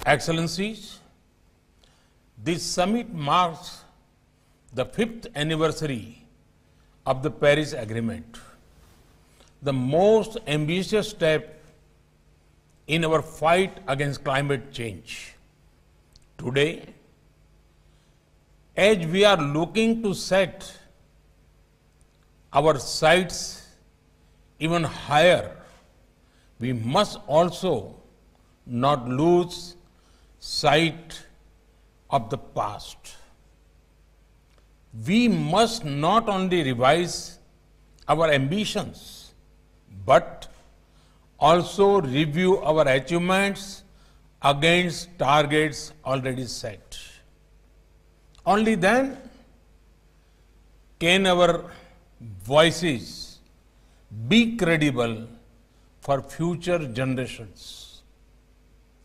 Excellencies, this summit marks the 5th anniversary of the Paris Agreement, the most ambitious step in our fight against climate change. Today, as we are looking to set our sights even higher, we must also not lose sight of the past. We must not only revise our ambitions, but also review our achievements against targets already set. Only then can our voices be credible for future generations.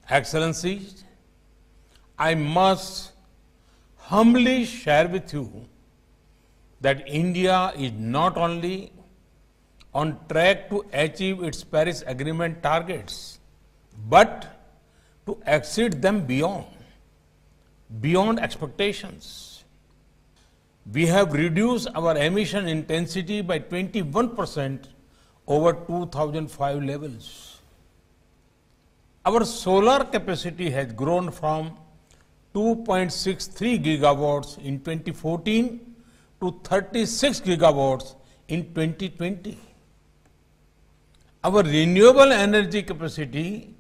Excellencies, I must humbly share with you that India is not only on track to achieve its Paris Agreement targets, but to exceed them beyond expectations. We have reduced our emission intensity by 21% over 2005 levels. Our solar capacity has grown from 2.63 gigawatts in 2014 to 36 gigawatts in 2020. Our renewable energy capacity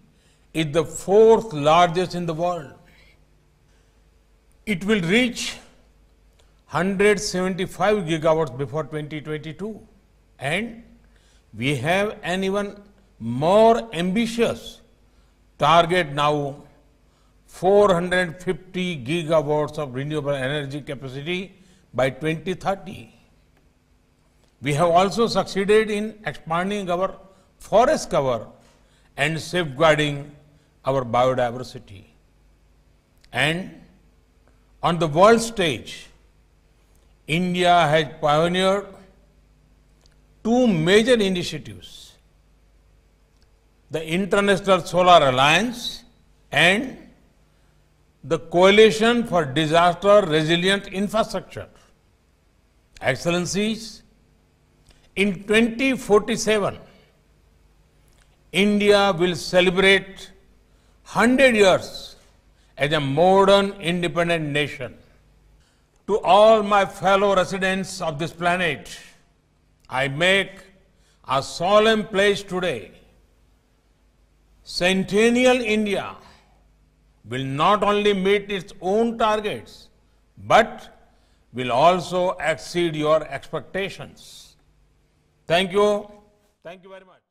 is the 4th largest in the world. It will reach 175 gigawatts before 2022, and we have an even more ambitious target now, 450 gigawatts of renewable energy capacity by 2030. We have also succeeded in expanding our forest cover and safeguarding our biodiversity. And on the world stage, India has pioneered 2 major initiatives: the International Solar Alliance and the Coalition for Disaster Resilient Infrastructure. Excellencies, in 2047, India will celebrate 100 years as a modern, independent nation. To all my fellow residents of this planet, I make a solemn pledge today. Centennial India will not only meet its own targets, but will also exceed your expectations. Thank you. Thank you very much.